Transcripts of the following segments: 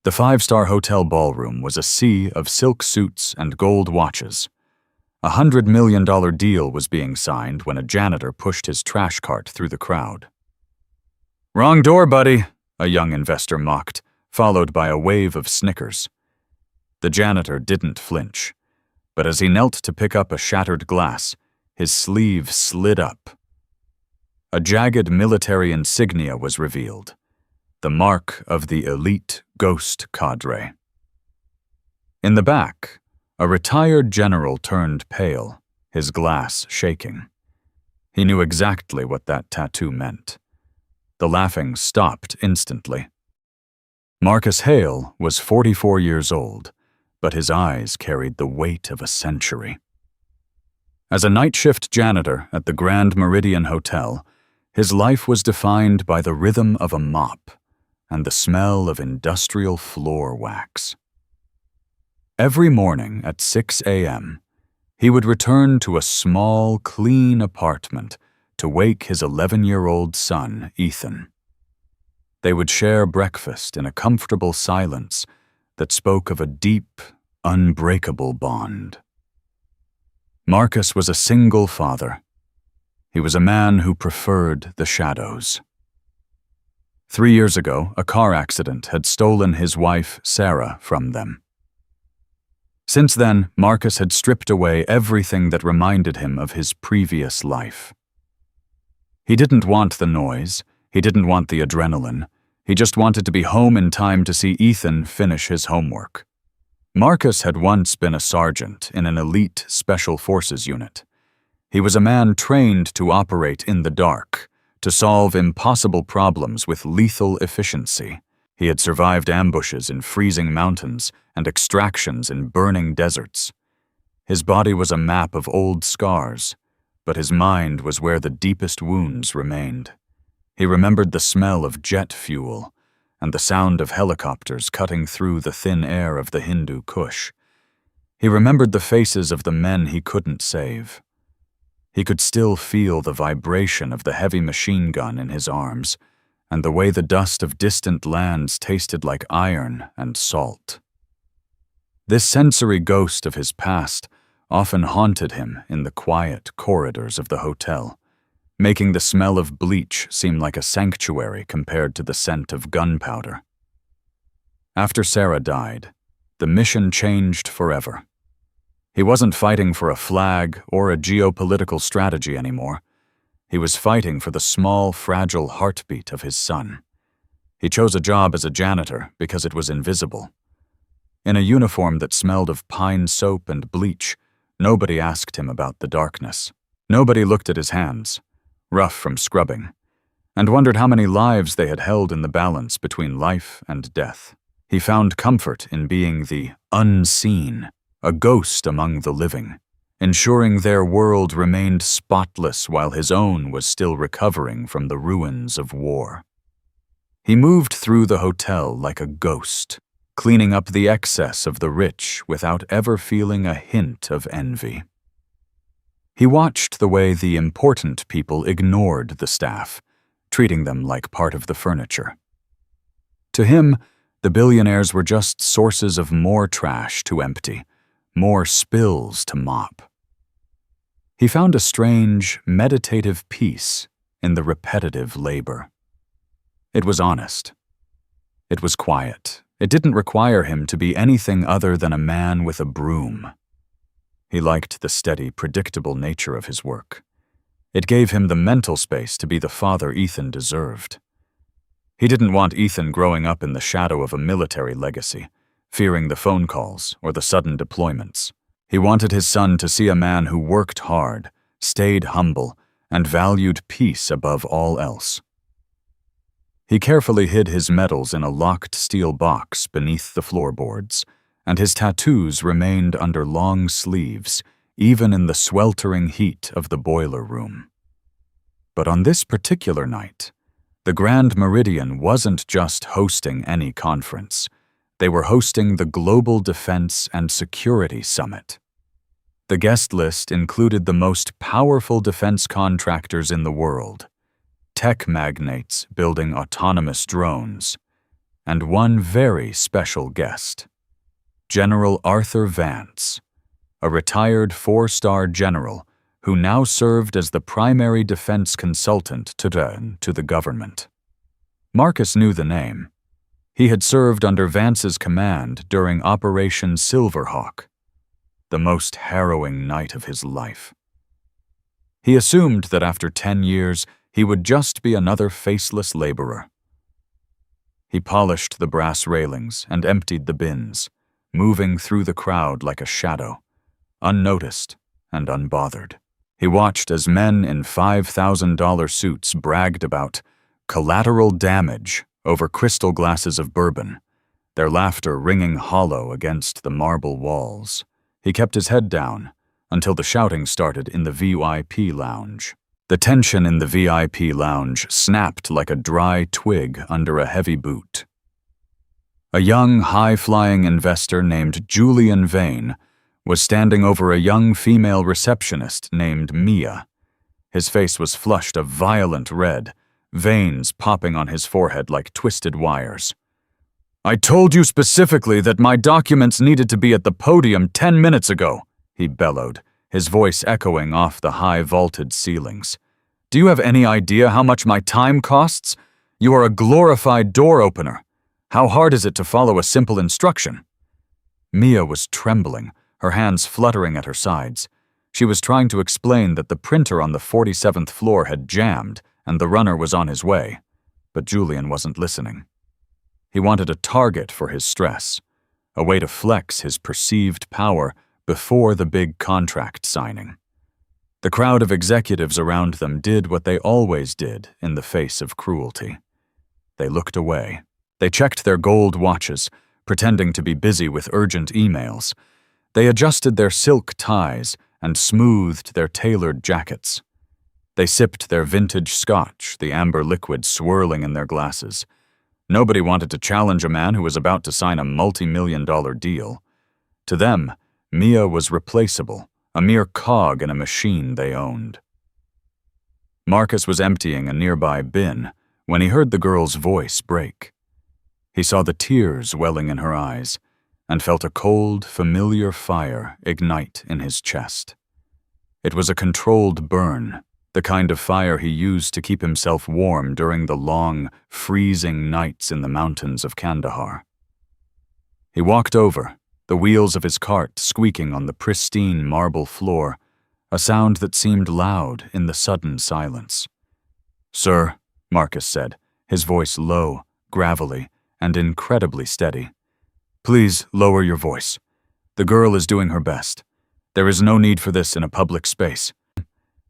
The five-star hotel ballroom was a sea of silk suits and gold watches. $100 million deal was being signed when a janitor pushed his trash cart through the crowd. "Wrong door, buddy," a young investor mocked, followed by a wave of snickers. The janitor didn't flinch, but as he knelt to pick up a shattered glass, his sleeve slid up. A jagged military insignia was revealed, the mark of the elite ghost cadre. In the back, a retired general turned pale, his glass shaking. He knew exactly what that tattoo meant. The laughing stopped instantly. Marcus Hale was 44 years old, but his eyes carried the weight of a century. As a night shift janitor at the Grand Meridian Hotel, his life was defined by the rhythm of a mop and the smell of industrial floor wax. Every morning at 6 a.m., he would return to a small, clean apartment to wake his 11-year-old son, Ethan. They would share breakfast in a comfortable silence that spoke of a deep, unbreakable bond. Marcus was a single father. He was a man who preferred the shadows. 3 years ago, a car accident had stolen his wife, Sarah, from them. Since then, Marcus had stripped away everything that reminded him of his previous life. He didn't want the noise, he didn't want the adrenaline, he just wanted to be home in time to see Ethan finish his homework. Marcus had once been a sergeant in an elite special forces unit. He was a man trained to operate in the dark, to solve impossible problems with lethal efficiency. He had survived ambushes in freezing mountains and extractions in burning deserts. His body was a map of old scars, but his mind was where the deepest wounds remained. He remembered the smell of jet fuel and the sound of helicopters cutting through the thin air of the Hindu Kush. He remembered the faces of the men he couldn't save. He could still feel the vibration of the heavy machine gun in his arms, and the way the dust of distant lands tasted like iron and salt. This sensory ghost of his past often haunted him in the quiet corridors of the hotel, making the smell of bleach seem like a sanctuary compared to the scent of gunpowder. After Sarah died, the mission changed forever. He wasn't fighting for a flag or a geopolitical strategy anymore. He was fighting for the small, fragile heartbeat of his son. He chose a job as a janitor because it was invisible. In a uniform that smelled of pine soap and bleach, nobody asked him about the darkness. Nobody looked at his hands, rough from scrubbing, and wondered how many lives they had held in the balance between life and death. He found comfort in being the unseen, a ghost among the living, ensuring their world remained spotless while his own was still recovering from the ruins of war. He moved through the hotel like a ghost, cleaning up the excess of the rich without ever feeling a hint of envy. He watched the way the important people ignored the staff, treating them like part of the furniture. To him, the billionaires were just sources of more trash to empty, more spills to mop. He found a strange, meditative peace in the repetitive labor. It was honest. It was quiet. It didn't require him to be anything other than a man with a broom. He liked the steady, predictable nature of his work. It gave him the mental space to be the father Ethan deserved. He didn't want Ethan growing up in the shadow of a military legacy, fearing the phone calls or the sudden deployments. He wanted his son to see a man who worked hard, stayed humble, and valued peace above all else. He carefully hid his medals in a locked steel box beneath the floorboards, and his tattoos remained under long sleeves, even in the sweltering heat of the boiler room. But on this particular night, the Grand Meridian wasn't just hosting any conference. They were hosting the Global Defense and Security Summit. The guest list included the most powerful defense contractors in the world, tech magnates building autonomous drones, and one very special guest. General Arthur Vance, a retired 4-star general who now served as the primary defense consultant to the government. Marcus knew the name. He had served under Vance's command during Operation Silverhawk, the most harrowing night of his life. He assumed that after 10 years, he would just be another faceless laborer. He polished the brass railings and emptied the bins, moving through the crowd like a shadow, unnoticed and unbothered. He watched as men in $5,000 suits bragged about collateral damage over crystal glasses of bourbon, their laughter ringing hollow against the marble walls. He kept his head down until the shouting started in the VIP lounge. The tension in the VIP lounge snapped like a dry twig under a heavy boot. A young, high-flying investor named Julian Vane was standing over a young female receptionist named Mia. His face was flushed a violent red, veins popping on his forehead like twisted wires. "I told you specifically that my documents needed to be at the podium 10 minutes ago," he bellowed, his voice echoing off the high-vaulted ceilings. "Do you have any idea how much my time costs? You are a glorified door opener. How hard is it to follow a simple instruction?" Mia was trembling, her hands fluttering at her sides. She was trying to explain that the printer on the 47th floor had jammed and the runner was on his way, but Julian wasn't listening. He wanted a target for his stress, a way to flex his perceived power before the big contract signing. The crowd of executives around them did what they always did in the face of cruelty. They looked away. They checked their gold watches, pretending to be busy with urgent emails. They adjusted their silk ties and smoothed their tailored jackets. They sipped their vintage scotch, the amber liquid swirling in their glasses. Nobody wanted to challenge a man who was about to sign a multi-million-dollar deal. To them, Mia was replaceable, a mere cog in a machine they owned. Marcus was emptying a nearby bin when he heard the girl's voice break. He saw the tears welling in her eyes and felt a cold, familiar fire ignite in his chest. It was a controlled burn, the kind of fire he used to keep himself warm during the long, freezing nights in the mountains of Kandahar. He walked over, the wheels of his cart squeaking on the pristine marble floor, a sound that seemed loud in the sudden silence. "Sir," Marcus said, his voice low, gravelly, and incredibly steady. "Please lower your voice. The girl is doing her best. There is no need for this in a public space."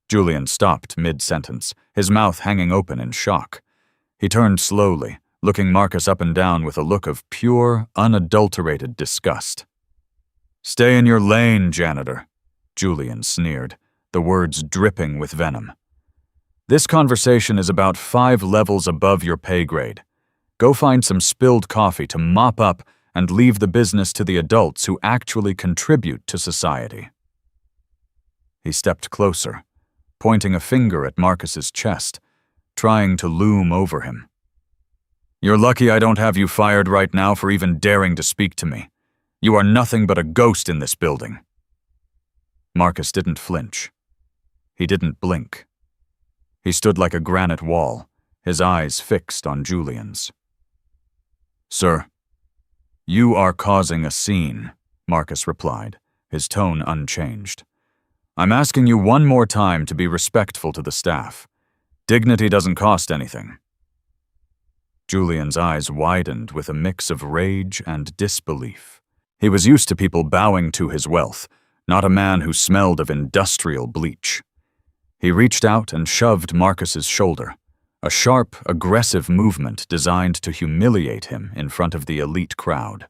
Julian stopped mid-sentence, his mouth hanging open in shock. He turned slowly, looking Marcus up and down with a look of pure, unadulterated disgust. "Stay in your lane, janitor," Julian sneered, the words dripping with venom. "This conversation is about 5 levels above your pay grade. Go find some spilled coffee to mop up and leave the business to the adults who actually contribute to society." He stepped closer, pointing a finger at Marcus's chest, trying to loom over him. "You're lucky I don't have you fired right now for even daring to speak to me. You are nothing but a ghost in this building." Marcus didn't flinch. He didn't blink. He stood like a granite wall, his eyes fixed on Julian's. "Sir, you are causing a scene," Marcus replied, his tone unchanged. "I'm asking you one more time to be respectful to the staff. Dignity doesn't cost anything." Julian's eyes widened with a mix of rage and disbelief. He was used to people bowing to his wealth, not a man who smelled of industrial bleach. He reached out and shoved Marcus's shoulder, a sharp, aggressive movement designed to humiliate him in front of the elite crowd.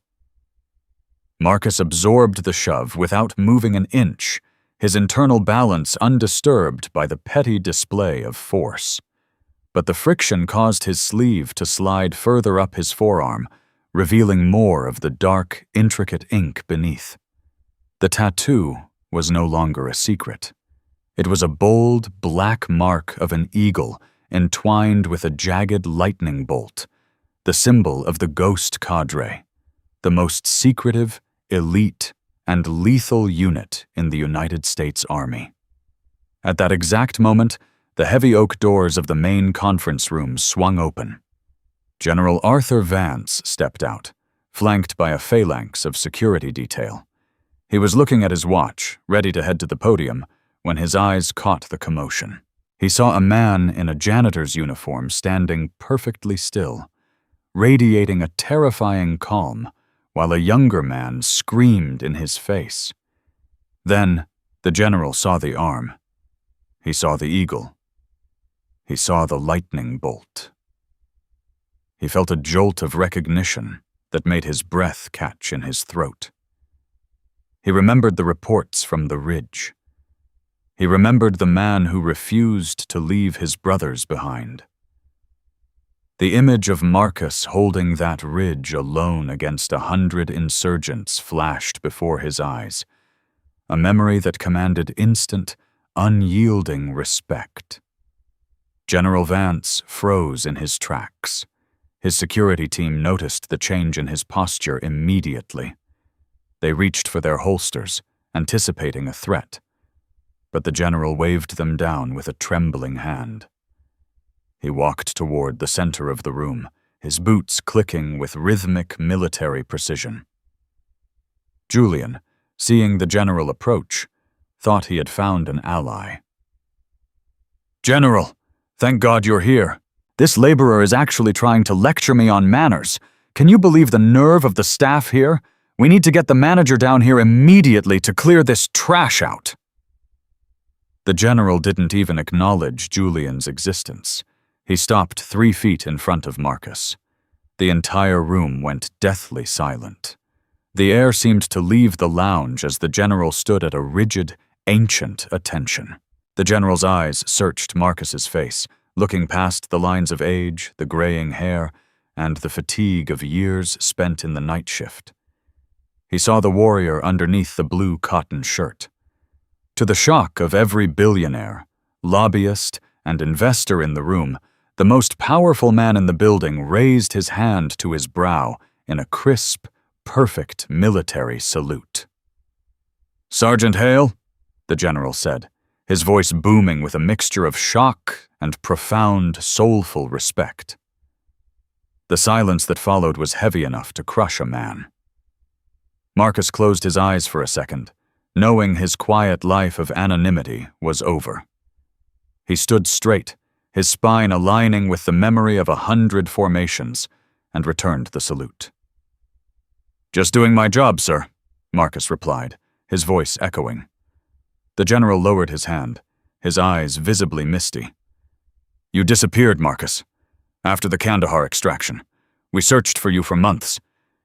Marcus absorbed the shove without moving an inch, his internal balance undisturbed by the petty display of force. But the friction caused his sleeve to slide further up his forearm, revealing more of the dark, intricate ink beneath. The tattoo was no longer a secret. It was a bold, black mark of an eagle entwined with a jagged lightning bolt, the symbol of the ghost cadre, the most secretive, elite, and lethal unit in the United States Army. At that exact moment, the heavy oak doors of the main conference room swung open. General Arthur Vance stepped out, flanked by a phalanx of security detail. He was looking at his watch, ready to head to the podium, when his eyes caught the commotion. He saw a man in a janitor's uniform standing perfectly still, radiating a terrifying calm, while a younger man screamed in his face. Then, the general saw the arm. He saw the eagle. He saw the lightning bolt. He felt a jolt of recognition that made his breath catch in his throat. He remembered the reports from the ridge. He remembered the man who refused to leave his brothers behind. The image of Marcus holding that ridge alone against 100 insurgents flashed before his eyes, a memory that commanded instant, unyielding respect. General Vance froze in his tracks. His security team noticed the change in his posture immediately. They reached for their holsters, anticipating a threat, but the general waved them down with a trembling hand. He walked toward the center of the room, his boots clicking with rhythmic military precision. Julian, seeing the general approach, thought he had found an ally. "General, thank God you're here. This laborer is actually trying to lecture me on manners. Can you believe the nerve of the staff here? We need to get the manager down here immediately to clear this trash out." The general didn't even acknowledge Julian's existence. He stopped 3 feet in front of Marcus. The entire room went deathly silent. The air seemed to leave the lounge as the general stood at a rigid, ancient attention. The general's eyes searched Marcus's face, looking past the lines of age, the graying hair, and the fatigue of years spent in the night shift. He saw the warrior underneath the blue cotton shirt. To the shock of every billionaire, lobbyist, and investor in the room, the most powerful man in the building raised his hand to his brow in a crisp, perfect military salute. "Sergeant Hale," the general said, his voice booming with a mixture of shock and profound, soulful respect. The silence that followed was heavy enough to crush a man. Marcus closed his eyes for a second, knowing his quiet life of anonymity was over. He stood straight, his spine aligning with the memory of 100 formations, and returned the salute. "Just doing my job, sir," Marcus replied, his voice echoing. The general lowered his hand, his eyes visibly misty. "You disappeared, Marcus. After the Kandahar extraction. We searched for you for months.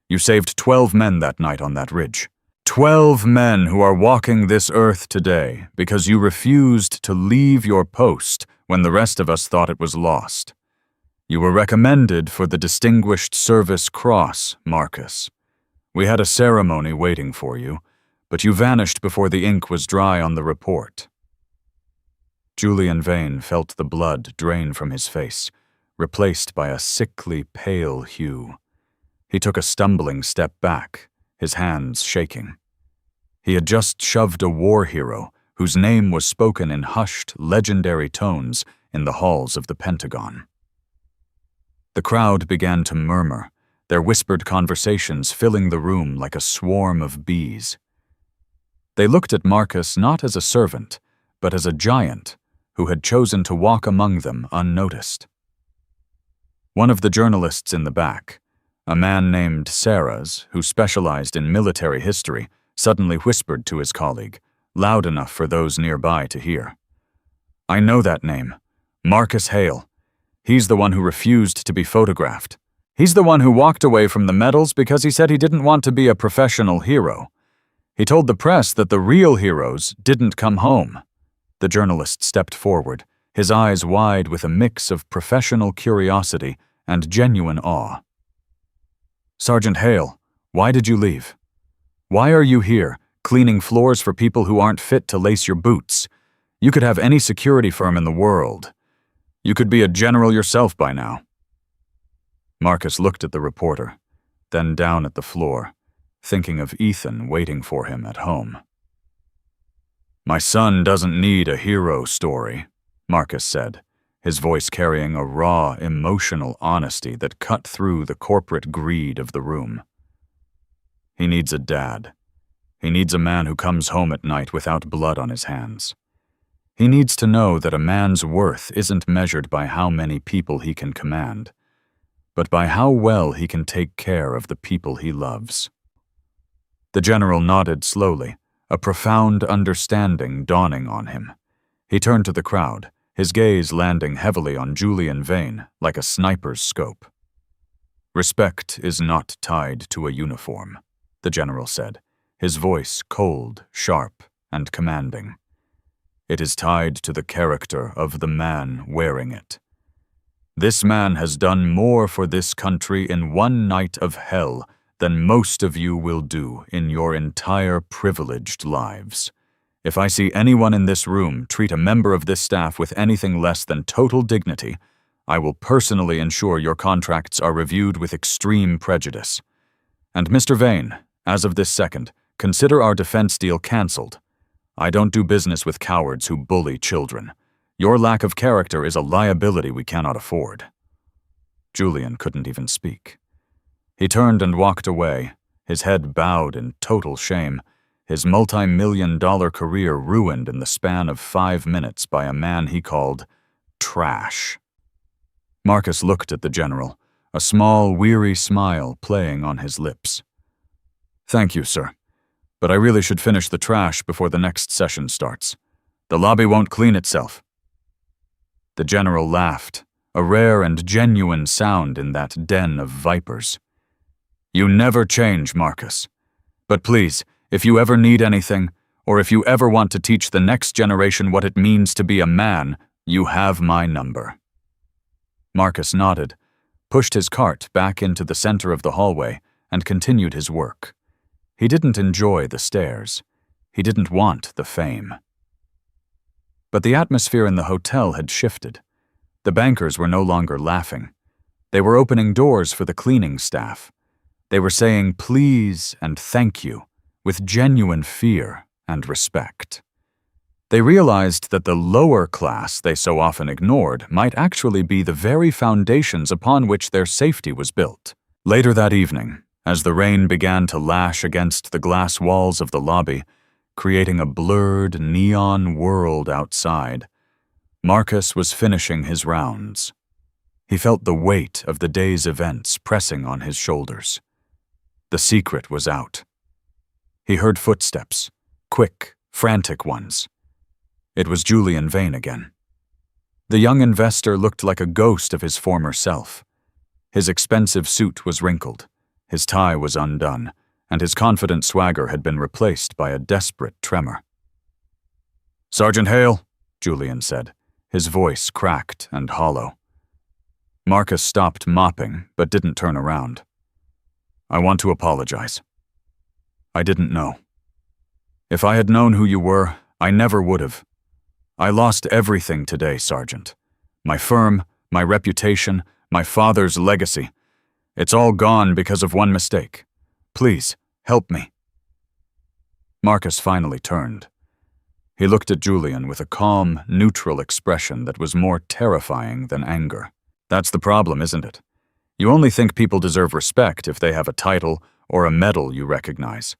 You saved 12 men that night on that ridge. 12 men who are walking this earth today because you refused to leave your post when the rest of us thought it was lost. You were recommended for the Distinguished Service Cross, Marcus. We had a ceremony waiting for you, but you vanished before the ink was dry on the report." Julian Vane felt the blood drain from his face, replaced by a sickly pale hue. He took a stumbling step back, his hands shaking. He had just shoved a war hero whose name was spoken in hushed, legendary tones in the halls of the Pentagon. The crowd began to murmur, their whispered conversations filling the room like a swarm of bees. They looked at Marcus not as a servant, but as a giant who had chosen to walk among them unnoticed. One of the journalists in the back, a man named Sarahs, who specialized in military history, suddenly whispered to his colleague, loud enough for those nearby to hear. "I know that name. Marcus Hale. He's the one who refused to be photographed. He's the one who walked away from the medals because he said he didn't want to be a professional hero. He told the press that the real heroes didn't come home." The journalist stepped forward, his eyes wide with a mix of professional curiosity and genuine awe. "Sergeant Hale, why did you leave? Why are you here, cleaning floors for people who aren't fit to lace your boots? You could have any security firm in the world. You could be a general yourself by now." Marcus looked at the reporter, then down at the floor, thinking of Ethan waiting for him at home. "My son doesn't need a hero story," Marcus said, his voice carrying a raw, emotional honesty that cut through the corporate greed of the room. "He needs a dad. He needs a man who comes home at night without blood on his hands. He needs to know that a man's worth isn't measured by how many people he can command, but by how well he can take care of the people he loves." The general nodded slowly, a profound understanding dawning on him. He turned to the crowd, his gaze landing heavily on Julian Vane like a sniper's scope. "Respect is not tied to a uniform," the general said, his voice cold, sharp, and commanding. "It is tied to the character of the man wearing it. This man has done more for this country in one night of hell than most of you will do in your entire privileged lives. If I see anyone in this room treat a member of this staff with anything less than total dignity, I will personally ensure your contracts are reviewed with extreme prejudice. And Mr. Vane, as of this second, consider our defense deal cancelled. I don't do business with cowards who bully children. Your lack of character is a liability we cannot afford." Julian couldn't even speak. He turned and walked away, his head bowed in total shame, his multi-million-dollar career ruined in the span of 5 minutes by a man he called trash. Marcus looked at the general, a small, weary smile playing on his lips. "Thank you, sir, but I really should finish the trash before the next session starts. The lobby won't clean itself." The general laughed, a rare and genuine sound in that den of vipers. "You never change, Marcus. But please, if you ever need anything, or if you ever want to teach the next generation what it means to be a man, you have my number." Marcus nodded, pushed his cart back into the center of the hallway, and continued his work. He didn't enjoy the stairs. He didn't want the fame. But the atmosphere in the hotel had shifted. The bankers were no longer laughing. They were opening doors for the cleaning staff. They were saying please and thank you with genuine fear and respect. They realized that the lower class they so often ignored might actually be the very foundations upon which their safety was built. Later that evening, as the rain began to lash against the glass walls of the lobby, creating a blurred, neon world outside, Marcus was finishing his rounds. He felt the weight of the day's events pressing on his shoulders. The secret was out. He heard footsteps, quick, frantic ones. It was Julian Vane again. The young investor looked like a ghost of his former self. His expensive suit was wrinkled, his tie was undone, and his confident swagger had been replaced by a desperate tremor. "Sergeant Hale," Julian said, his voice cracked and hollow. Marcus stopped mopping, but didn't turn around. "I want to apologize. I didn't know. If I had known who you were, I never would have. I lost everything today, Sergeant. My firm, my reputation, my father's legacy. It's all gone because of one mistake. Please, help me." Marcus finally turned. He looked at Julian with a calm, neutral expression that was more terrifying than anger. "That's the problem, isn't it? You only think people deserve respect if they have a title or a medal you recognize.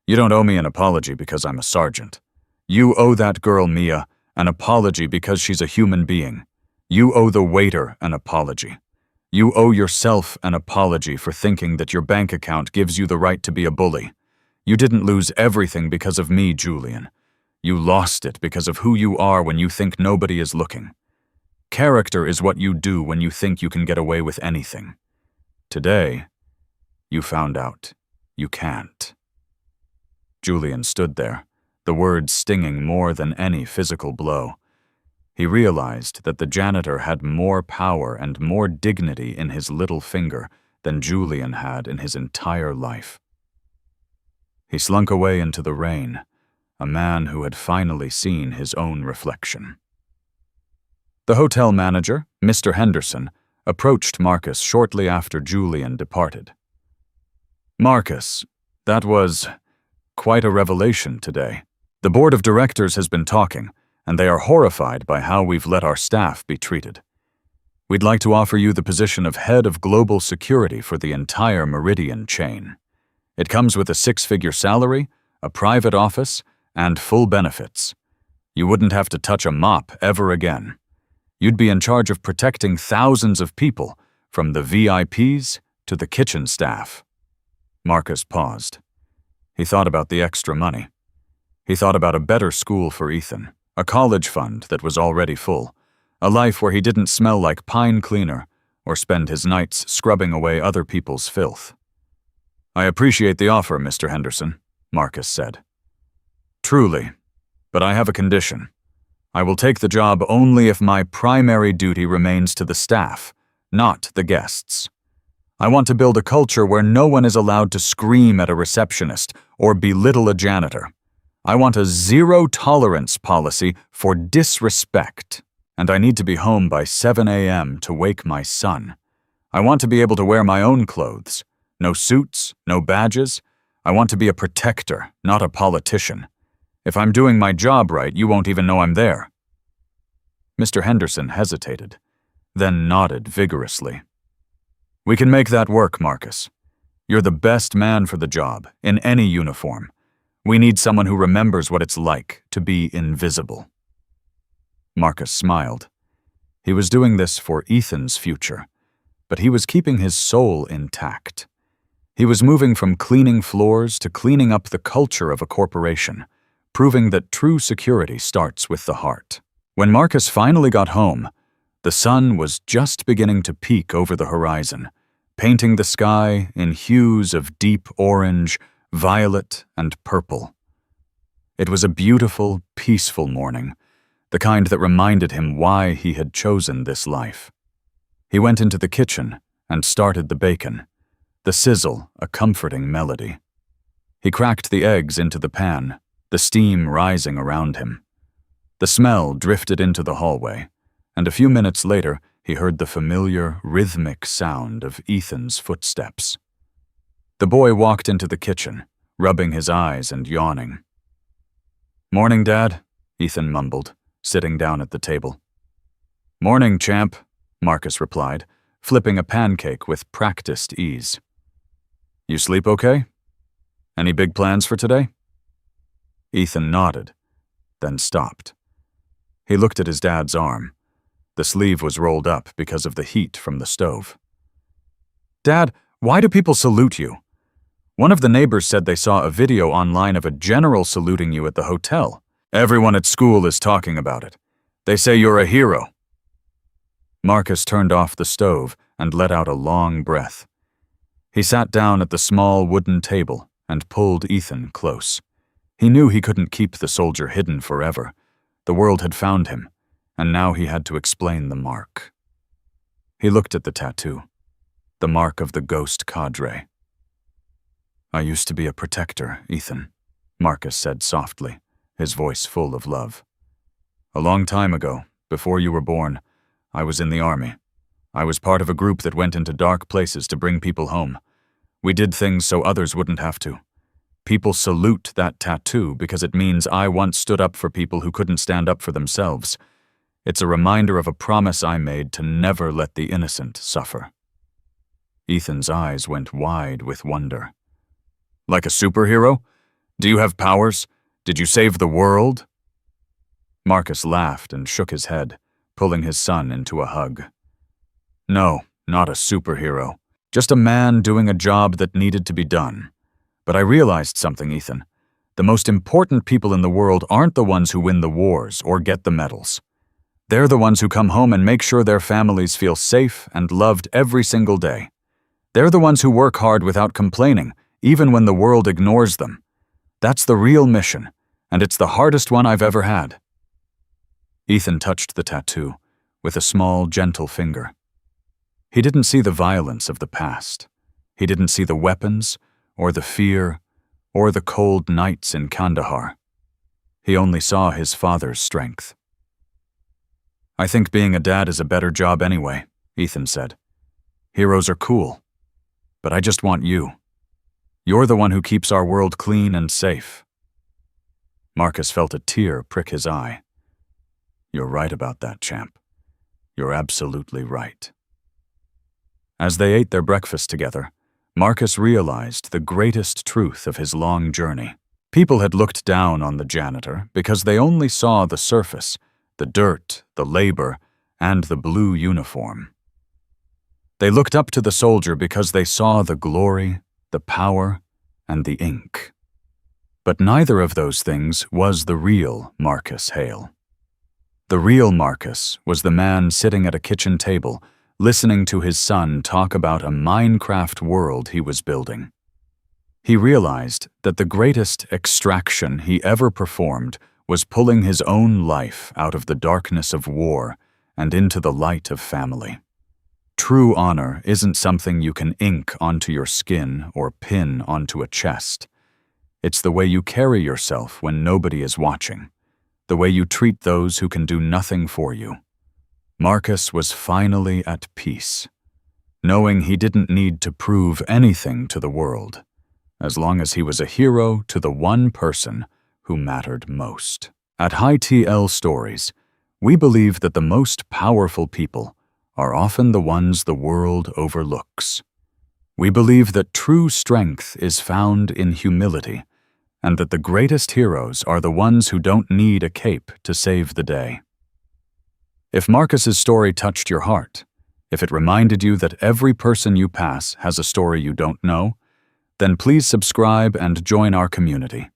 You don't owe me an apology because I'm a sergeant. You owe that girl, Mia, an apology because she's a human being. You owe the waiter an apology. You owe yourself an apology for thinking that your bank account gives you the right to be a bully. You didn't lose everything because of me, Julian. You lost it because of who you are when you think nobody is looking. Character is what you do when you think you can get away with anything. Today, you found out you can't." Julian stood there, the words stinging more than any physical blow. He realized that the janitor had more power and more dignity in his little finger than Julian had in his entire life. He slunk away into the rain, a man who had finally seen his own reflection. The hotel manager, Mr. Henderson, approached Marcus shortly after Julian departed. "Marcus, that was quite a revelation today. The board of directors has been talking, and they are horrified by how we've let our staff be treated. We'd like to offer you the position of head of global security for the entire Meridian chain. It comes with a 6-figure salary, a private office, and full benefits. You wouldn't have to touch a mop ever again. You'd be in charge of protecting thousands of people, from the VIPs to the kitchen staff." Marcus paused. He thought about the extra money. He thought about a better school for Ethan, a college fund that was already full, a life where he didn't smell like pine cleaner or spend his nights scrubbing away other people's filth. "I appreciate the offer, Mr. Henderson," Marcus said. "Truly, but I have a condition. I will take the job only if my primary duty remains to the staff, not the guests. I want to build a culture where no one is allowed to scream at a receptionist or belittle a janitor. I want a zero-tolerance policy for disrespect, and I need to be home by 7 a.m. to wake my son. I want to be able to wear my own clothes. No suits, no badges. I want to be a protector, not a politician. If I'm doing my job right, you won't even know I'm there." Mr. Henderson hesitated, then nodded vigorously. "We can make that work, Marcus. You're the best man for the job, in any uniform. We need someone who remembers what it's like to be invisible." Marcus smiled. He was doing this for Ethan's future, but he was keeping his soul intact. He was moving from cleaning floors to cleaning up the culture of a corporation, proving that true security starts with the heart. When Marcus finally got home, the sun was just beginning to peek over the horizon, painting the sky in hues of deep orange, violet, and purple. It was a beautiful, peaceful morning, the kind that reminded him why he had chosen this life. He went into the kitchen and started the bacon, the sizzle a comforting melody. He cracked the eggs into the pan, the steam rising around him. The smell drifted into the hallway, and a few minutes later he heard the familiar, rhythmic sound of Ethan's footsteps. The boy walked into the kitchen, rubbing his eyes and yawning. "Morning, Dad," Ethan mumbled, sitting down at the table. "Morning, champ," Marcus replied, flipping a pancake with practiced ease. "You sleep okay? Any big plans for today?" Ethan nodded, then stopped. He looked at his dad's arm. The sleeve was rolled up because of the heat from the stove. "Dad, why do people salute you? One of the neighbors said they saw a video online of a general saluting you at the hotel. Everyone at school is talking about it. They say you're a hero." Marcus turned off the stove and let out a long breath. He sat down at the small wooden table and pulled Ethan close. He knew he couldn't keep the soldier hidden forever. The world had found him, and now he had to explain the mark. He looked at the tattoo, the mark of the ghost cadre. "I used to be a protector, Ethan," Marcus said softly, his voice full of love. "A long time ago, before you were born, I was in the army. I was part of a group that went into dark places to bring people home. We did things so others wouldn't have to. People salute that tattoo because it means I once stood up for people who couldn't stand up for themselves. It's a reminder of a promise I made to never let the innocent suffer." Ethan's eyes went wide with wonder. "Like a superhero? Do you have powers? Did you save the world?" Marcus laughed and shook his head, pulling his son into a hug. "No, not a superhero. Just a man doing a job that needed to be done. But I realized something, Ethan. The most important people in the world aren't the ones who win the wars or get the medals. They're the ones who come home and make sure their families feel safe and loved every single day. They're the ones who work hard without complaining, even when the world ignores them. That's the real mission, and it's the hardest one I've ever had." Ethan touched the tattoo with a small, gentle finger. He didn't see the violence of the past. He didn't see the weapons, or the fear, or the cold nights in Kandahar. He only saw his father's strength. "I think being a dad is a better job anyway," Ethan said. Heroes are cool, but I just want you. You're the one who keeps our world clean and safe. Marcus felt a tear prick his eye. You're right about that, champ. You're absolutely right. As they ate their breakfast together, Marcus realized the greatest truth of his long journey. People had looked down on the janitor because they only saw the surface, the dirt, the labor, and the blue uniform. They looked up to the soldier because they saw the glory, the power, and the ink. But neither of those things was the real Marcus Hale. The real Marcus was the man sitting at a kitchen table, listening to his son talk about a Minecraft world he was building. He realized that the greatest extraction he ever performed was pulling his own life out of the darkness of war and into the light of family. True honor isn't something you can ink onto your skin or pin onto a chest. It's the way you carry yourself when nobody is watching, the way you treat those who can do nothing for you. Marcus was finally at peace, knowing he didn't need to prove anything to the world, as long as he was a hero to the one person who mattered most. At High TL Stories, we believe that the most powerful people are often the ones the world overlooks. We believe that true strength is found in humility, and that the greatest heroes are the ones who don't need a cape to save the day. If Marcus's story touched your heart, if it reminded you that every person you pass has a story you don't know, then please subscribe and join our community.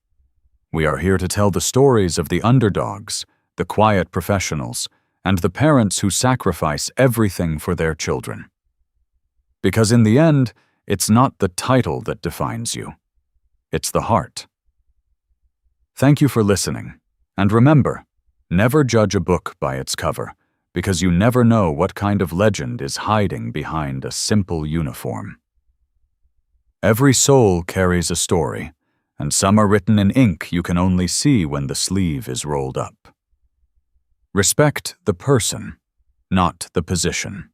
We are here to tell the stories of the underdogs, the quiet professionals, and the parents who sacrifice everything for their children. Because in the end, it's not the title that defines you. It's the heart. Thank you for listening, and remember, never judge a book by its cover, because you never know what kind of legend is hiding behind a simple uniform. Every soul carries a story, and some are written in ink you can only see when the sleeve is rolled up. Respect the person, not the position.